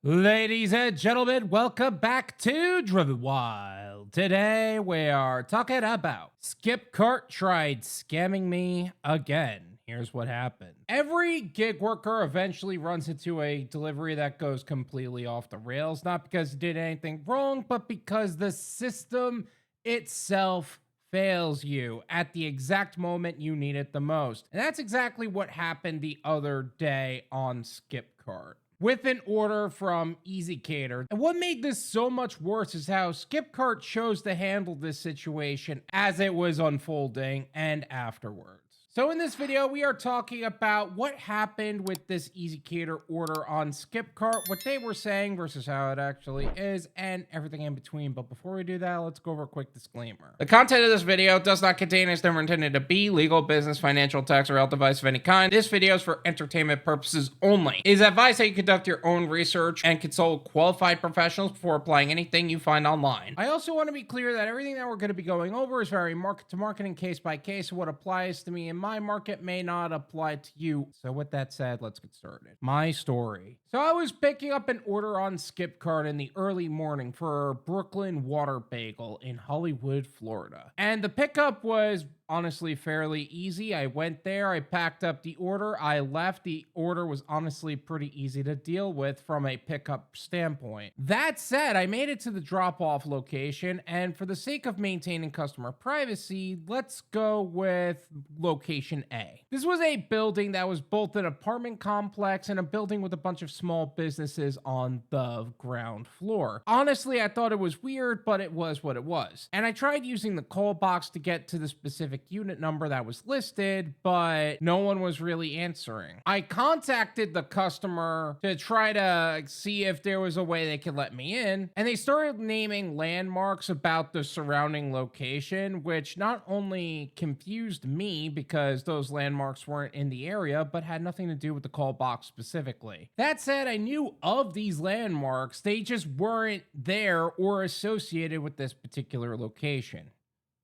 Ladies and gentlemen, welcome back to Driven Wild. Today we are talking about Skipcart tried scamming me again. Here's what happened. Every gig worker eventually runs into a delivery that goes completely off the rails, not because it did anything wrong, but because the system itself fails you at the exact moment you need it the most. And that's exactly what happened the other day on Skipcart with an order from EZCater. And what made this so much worse is how Skipcart chose to handle this situation as it was unfolding and afterwards. So in this video, we are talking about what happened with this EZCater order on Skipcart, what they were saying versus how it actually is, and everything in between. But before we do that, let's go over a quick disclaimer. The content of this video does not contain, is never intended to be, legal, business, financial, tax, or health advice of any kind. This video is for entertainment purposes only. It is advised that you conduct your own research and consult qualified professionals before applying anything you find online. I also want to be clear that everything that we're going to be going over is very market to market and case by case. What applies to me in my market may not apply to you. So with that said, let's get started. My story. So I was picking up an order on Skipcart in the early morning for Brooklyn Water Bagel in Hollywood, Florida. And the pickup was honestly fairly easy. I went there, I packed up the order, I left. The order was honestly pretty easy to deal with from a pickup standpoint. That said, I made it to the drop-off location, and for the sake of maintaining customer privacy, let's go with location A. This was a building that was both an apartment complex and a building with a bunch of small businesses on the ground floor. Honestly, I thought it was weird, but it was what it was. And I tried using the call box to get to the specific unit number that was listed, but no one was really answering. I contacted the customer to try to see if there was a way they could let me in, and they started naming landmarks about the surrounding location, which not only confused me because those landmarks weren't in the area, but had nothing to do with the call box specifically. That said, I knew of these landmarks, they just weren't there or associated with this particular location,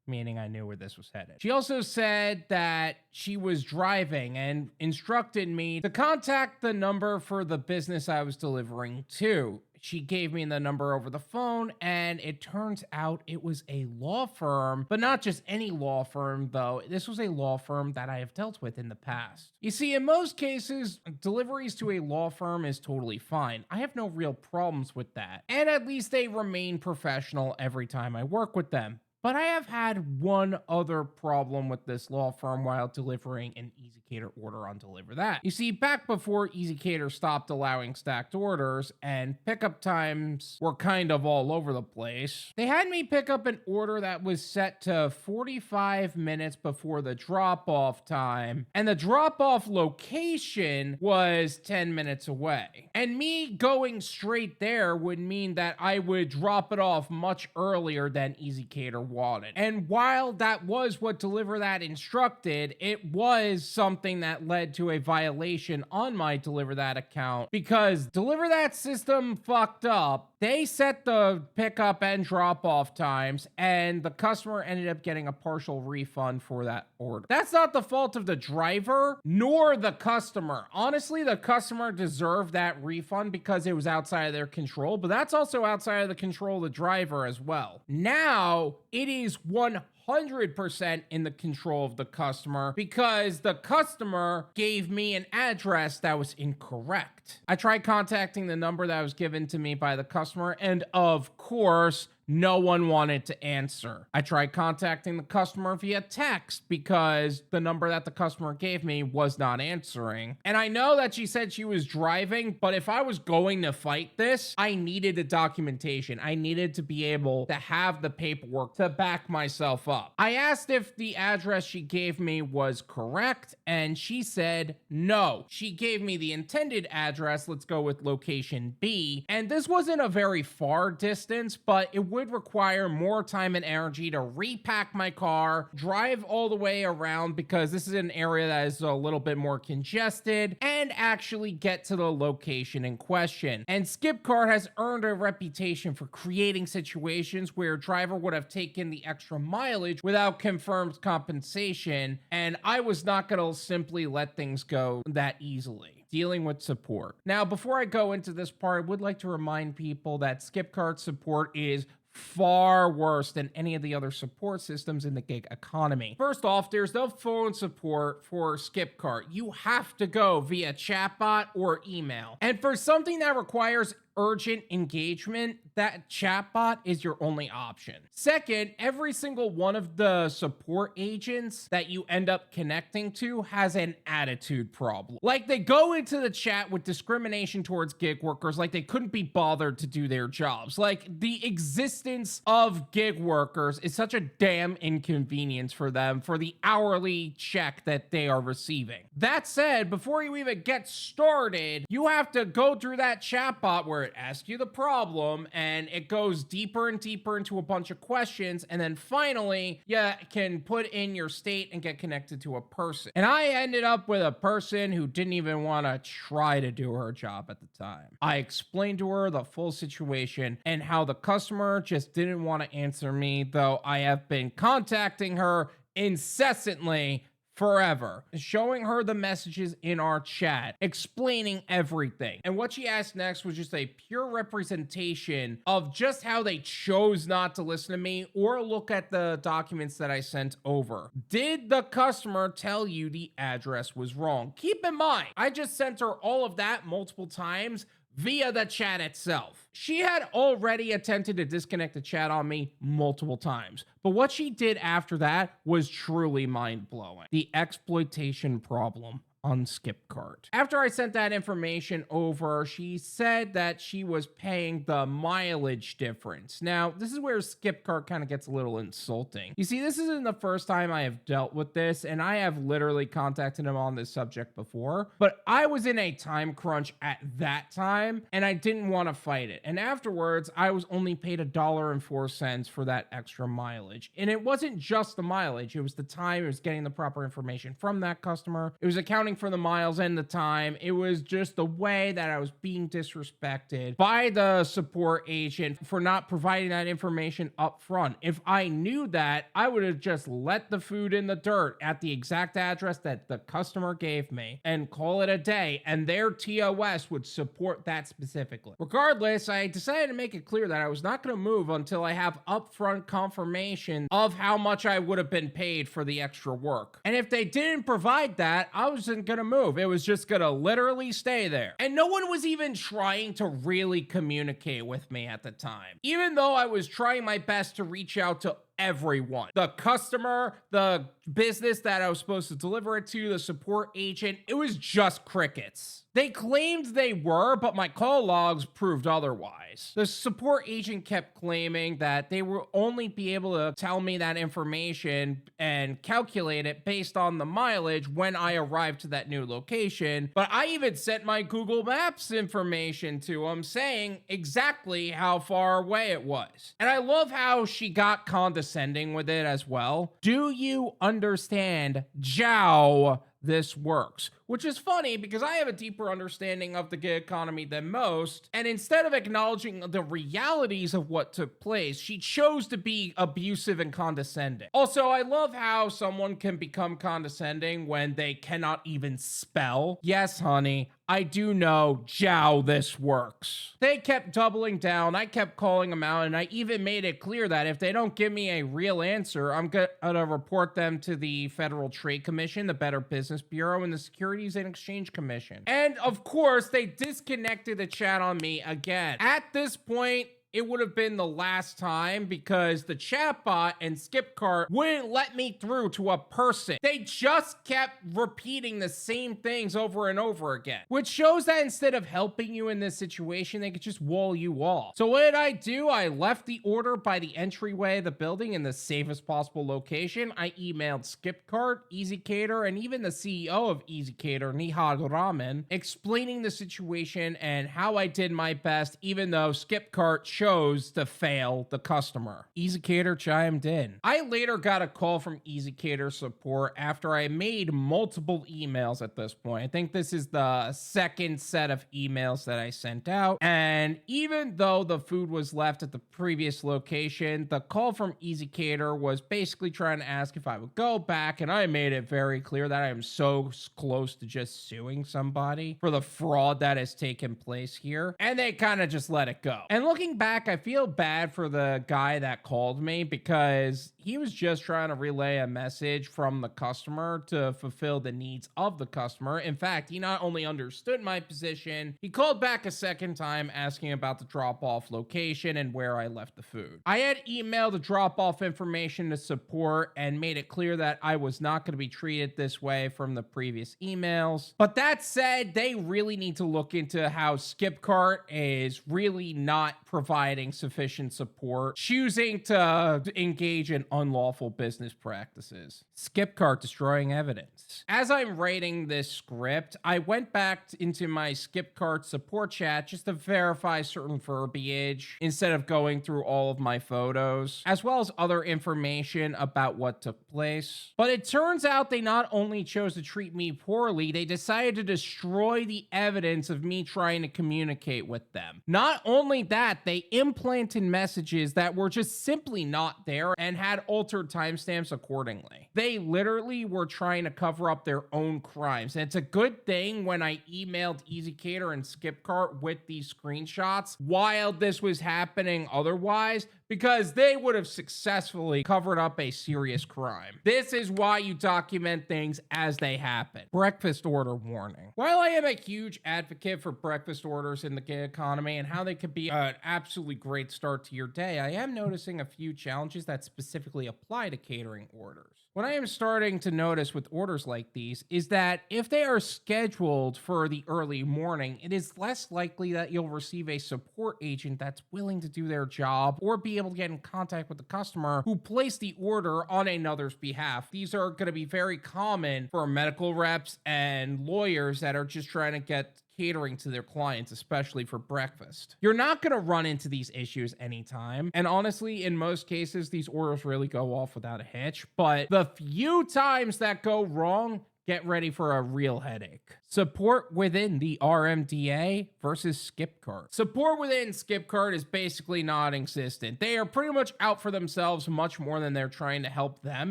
meaning I knew where this was headed. She also said that she was driving and instructed me to contact the number for the business I was delivering to. She gave me the number over the phone, and it turns out it was a law firm, but not just any law firm, though. This was a law firm that I have dealt with in the past. You see, in most cases, deliveries to a law firm is totally fine. I have no real problems with that. And at least they remain professional every time I work with them. But I have had one other problem with this law firm while delivering an EZCater order on Deliver That. You see, back before EZCater stopped allowing stacked orders and pickup times were kind of all over the place, they had me pick up an order that was set to 45 minutes before the drop-off time, and the drop-off location was 10 minutes away. And me going straight there would mean that I would drop it off much earlier than EZCater wanted. And while that was what Deliver That instructed, it was something that led to a violation on my Deliver That account because Deliver That system fucked up. They set the pickup and drop off times, and the customer ended up getting a partial refund for that order. That's not the fault of the driver nor the customer. Honestly, the customer deserved that refund because it was outside of their control, but that's also outside of the control of the driver as well. Now, it is 100% in the control of the customer because the customer gave me an address that was incorrect. I tried contacting the number that was given to me by the customer, and of course, no one wanted to answer. I tried contacting the customer via text because the number that the customer gave me was not answering. And I know that she said she was driving, but if I was going to fight this, I needed the documentation. I needed to be able to have the paperwork to back myself up. I asked if the address she gave me was correct, and she said no. She gave me the intended address. Let's go with location B. And this wasn't a very far distance, but it would require more time and energy to repack my car, drive all the way around because this is an area that is a little bit more congested, and actually get to the location in question. And Skipcart has earned a reputation for creating situations where a driver would have taken the extra mileage without confirmed compensation, and I was not going to simply let things go that easily. dealing with support. Now, before I go into this part, I would like to remind people that Skipcart support is far worse than any of the other support systems in the gig economy. First off, there's no phone support for Skipcart. You have to go via chatbot or email. And for something that requires urgent engagement, that chatbot is your only option. Second, every single one of the support agents that you end up connecting to has an attitude problem. Like, they go into the chat with discrimination towards gig workers, like they couldn't be bothered to do their jobs. Like, the existence of gig workers is such a damn inconvenience for them for the hourly check that they are receiving. That said, before you even get started, you have to go through that chatbot where it asks you the problem and it goes deeper and deeper into a bunch of questions, and then finally you can put in your state and get connected to a person. And I ended up with a person who didn't even want to try to do her job at the time. I explained to her the full situation and how the customer just didn't want to answer me, though I have been contacting her incessantly forever, showing her the messages in our chat, explaining everything. And what she asked next was just a pure representation of just how they chose not to listen to me or look at the documents that I sent over. Did the customer tell you the address was wrong? Keep in mind, I just sent her all of that multiple times via the chat itself. She had already attempted to disconnect the chat on me multiple times, but what she did after that was truly mind-blowing. The exploitation problem on Skipcart. After I sent that information over, she said that she was paying the mileage difference. Now, this is where Skipcart kind of gets a little insulting. You see, this isn't the first time I have dealt with this, and I have literally contacted him on this subject before, but I was in a time crunch at that time, and I didn't want to fight it. And afterwards, I was only paid $1.04 for that extra mileage. And it wasn't just the mileage, it was the time, it was getting the proper information from that customer, it was accounting for the miles and the time. It was just the way that I was being disrespected by the support agent for not providing that information up front. If I knew that, I would have just let the food in the dirt at the exact address that the customer gave me and call it a day, and their TOS would support that specifically. Regardless, I decided to make it clear that I was not going to move until I have upfront confirmation of how much I would have been paid for the extra work. And if they didn't provide that, I wasn't going to move. It was just going to literally stay there. And no one was even trying to really communicate with me at the time, even though I was trying my best to reach out to everyone. The customer, the business that I was supposed to deliver it to, the support agent, it was just crickets. They claimed they were, but my call logs proved otherwise. The support agent kept claiming that they will only be able to tell me that information and calculate it based on the mileage when I arrived to that new location. But I even sent my Google Maps information to them saying exactly how far away it was. And I love how she got condescending with it as well. Do you understand how this works? Which is funny because I have a deeper understanding of the gig economy than most, and instead of acknowledging the realities of what took place, she chose to be abusive and condescending. Also, I love how someone can become condescending when they cannot even spell. Yes, honey, I do know how this works. They kept doubling down, I kept calling them out, and I even made it clear that if they don't give me a real answer, I'm gonna report them to the Federal Trade Commission, the Better Business Bureau, and the Securities and Exchange Commission. And of course, they disconnected the chat on me again. At this point, it would have been the last time because the chatbot and Skipcart wouldn't let me through to a person. They just kept repeating the same things over and over again, which shows that instead of helping you in this situation, they could just wall you off. So what did I do? I left the order by the entryway of the building in the safest possible location. I emailed Skipcart, EZCater, and even the CEO of EZCater, Nihad Ramen, explaining the situation and how I did my best, even though Skipcart chose to fail the customer. EZCater chimed in. I later got a call from EZCater support after I made multiple emails at this point. I think this is the second set of emails that I sent out. And even though the food was left at the previous location, the call from EZCater was basically trying to ask if I would go back. And I made it very clear that I am so close to just suing somebody for the fraud that has taken place here. And they kind of just let it go. And looking back, I feel bad for the guy that called me because he was just trying to relay a message from the customer to fulfill the needs of the customer. In fact, he not only understood my position, he called back a second time asking about the drop-off location and where I left the food. I had emailed the drop-off information to support and made it clear that I was not going to be treated this way from the previous emails. But that said, they really need to look into how Skipcart is really not providing sufficient support, choosing to engage in unlawful business practices. Skipcart destroying evidence. As I'm writing this script, I went back into my Skipcart support chat just to verify certain verbiage instead of going through all of my photos, as well as other information about what took place. But it turns out they not only chose to treat me poorly, they decided to destroy the evidence of me trying to communicate with them. Not only that, they implanted messages that were just simply not there and had altered timestamps accordingly. They literally were trying to cover up their own crimes. And it's a good thing when I emailed EZCater and Skipcart with these screenshots while this was happening otherwise, because they would have successfully covered up a serious crime. This is why you document things as they happen. Breakfast order warning. While I am a huge advocate for breakfast orders in the gig economy and how they could be an absolutely great start to your day, I am noticing a few challenges that specifically apply to catering orders. What I am starting to notice with orders like these is that if they are scheduled for the early morning, it is less likely that you'll receive a support agent that's willing to do their job or be able to get in contact with the customer who placed the order on another's behalf. These are going to be very common for medical reps and lawyers that are just trying to get catering to their clients, especially for breakfast. You're not going to run into these issues anytime. And honestly, in most cases, these orders really go off without a hitch. But the few times that go wrong, get ready for a real headache. Support within the RMDA versus Skipcart. Support within Skipcart is basically non-existent. They are pretty much out for themselves much more than they're trying to help them,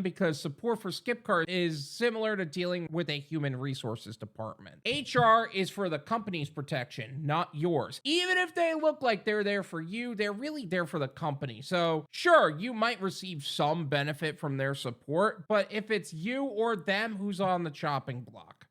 because support for Skipcart is similar to dealing with a human resources department. HR is for the company's protection, not yours. Even if they look like they're there for you, they're really there for the company. So sure, you might receive some benefit from their support, but if it's you or them who's on the chopping block,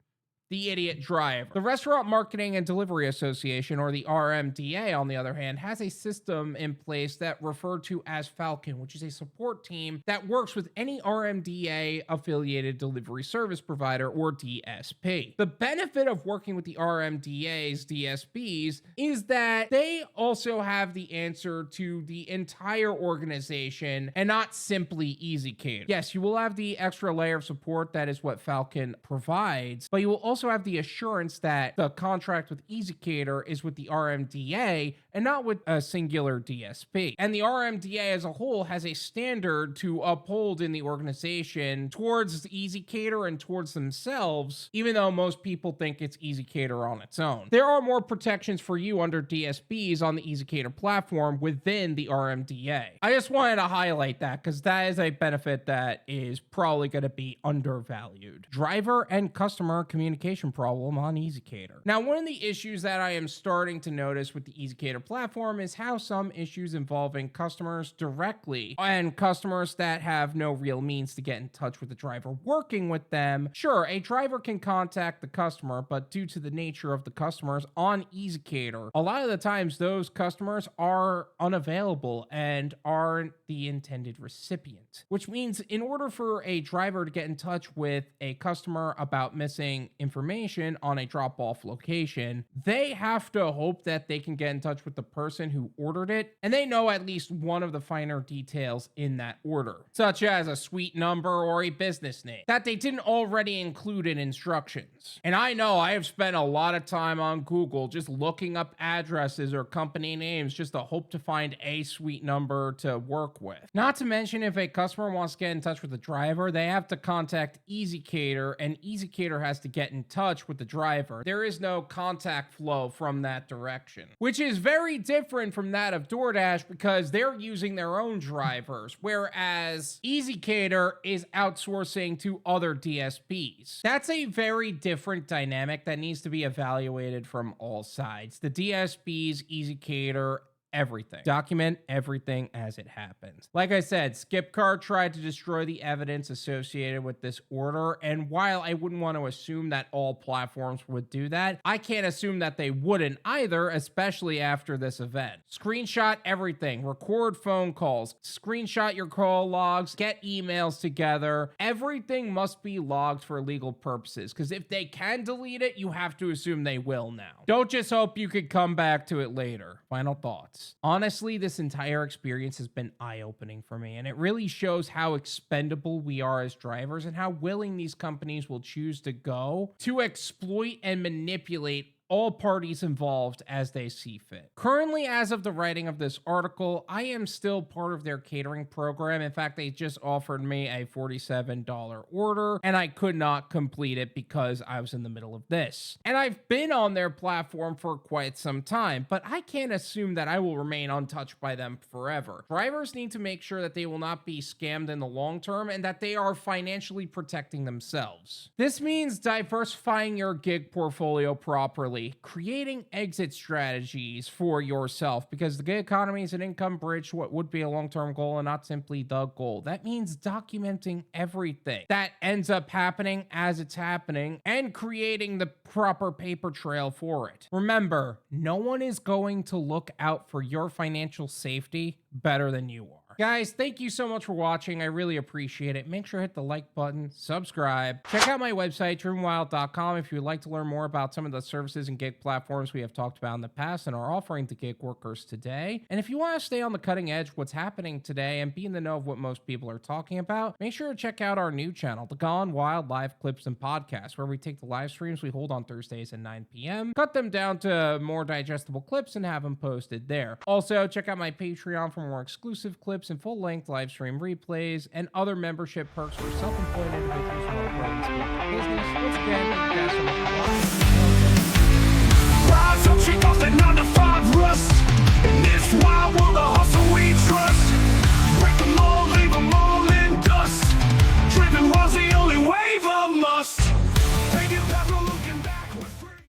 the idiot driver. The Restaurant Marketing and Delivery Association, or the RMDA, on the other hand, has a system in place that referred to as Falcon, which is a support team that works with any RMDA affiliated delivery service provider, or DSP. The benefit of working with the RMDA's DSPs is that they also have the answer to the entire organization and not simply EZCater. Yes, you will have the extra layer of support that is what Falcon provides, but you will also have the assurance that the contract with EZCater is with the RMDA and not with a singular DSP. And the RMDA as a whole has a standard to uphold in the organization towards EZCater and towards themselves, even though most people think it's EZCater on its own. There are more protections for you under DSPs on the EZCater platform within the RMDA. I just wanted to highlight that because that is a benefit that is probably going to be undervalued. Driver and customer communication problem on EZCater. Now, one of the issues that I am starting to notice with the EZCater platform is how some issues involving customers directly and customers that have no real means to get in touch with the driver working with them. Sure, a driver can contact the customer, but due to the nature of the customers on EZCater, a lot of the times those customers are unavailable and aren't the intended recipient, which means in order for a driver to get in touch with a customer about missing information information on a drop-off location, they have to hope that they can get in touch with the person who ordered it, and they know at least one of the finer details in that order, such as a suite number or a business name, that they didn't already include in instructions. And I know I have spent a lot of time on Google just looking up addresses or company names just to hope to find a suite number to work with. Not to mention, if a customer wants to get in touch with the driver, they have to contact EZCater, and EZCater has to get in touch with the driver. There is no contact flow from that direction, which is very different from that of DoorDash because they're using their own drivers, whereas EZCater is outsourcing to other DSPs. That's a very different dynamic that needs to be evaluated from all sides. The DSPs, EZCater, everything. Document everything as it happens. Like I said, Skipcart tried to destroy the evidence associated with this order, and while I wouldn't want to assume that all platforms would do that, I can't assume that they wouldn't either, especially after this event. Screenshot everything, record phone calls, screenshot your call logs, get emails together. Everything must be logged for legal purposes, because if they can delete it, you have to assume they will now. Don't just hope you could come back to it later. Final thoughts. Honestly, this entire experience has been eye-opening for me, and it really shows how expendable we are as drivers and how willing these companies will choose to go to exploit and manipulate all parties involved as they see fit. Currently, as of the writing of this article, I am still part of their catering program. In fact, they just offered me a $47 order, and I could not complete it because I was in the middle of this. And I've been on their platform for quite some time, but I can't assume that I will remain untouched by them forever. Drivers need to make sure that they will not be scammed in the long term and that they are financially protecting themselves. This means diversifying your gig portfolio properly, creating exit strategies for yourself, because the gig economy is an income bridge to what would be a long-term goal and not simply the goal. That means documenting everything that ends up happening as it's happening and creating the proper paper trail for it. Remember, no one is going to look out for your financial safety better than you are. Guys, thank you so much for watching. I really appreciate it. Make sure to hit the like button, subscribe. Check out my website, drivenwild.com, if you would like to learn more about some of the services and gig platforms we have talked about in the past and are offering to gig workers today. And if you want to stay on the cutting edge of what's happening today and be in the know of what most people are talking about, make sure to check out our new channel, the Gone Wild Live Clips and Podcasts, where we take the live streams we hold on Thursdays at 9 p.m., cut them down to more digestible clips, and have them posted there. Also, check out my Patreon for more exclusive clips and full-length live stream replays and other membership perks for self-employed individuals who are growing this business. Once again, thank you guys so much for watching.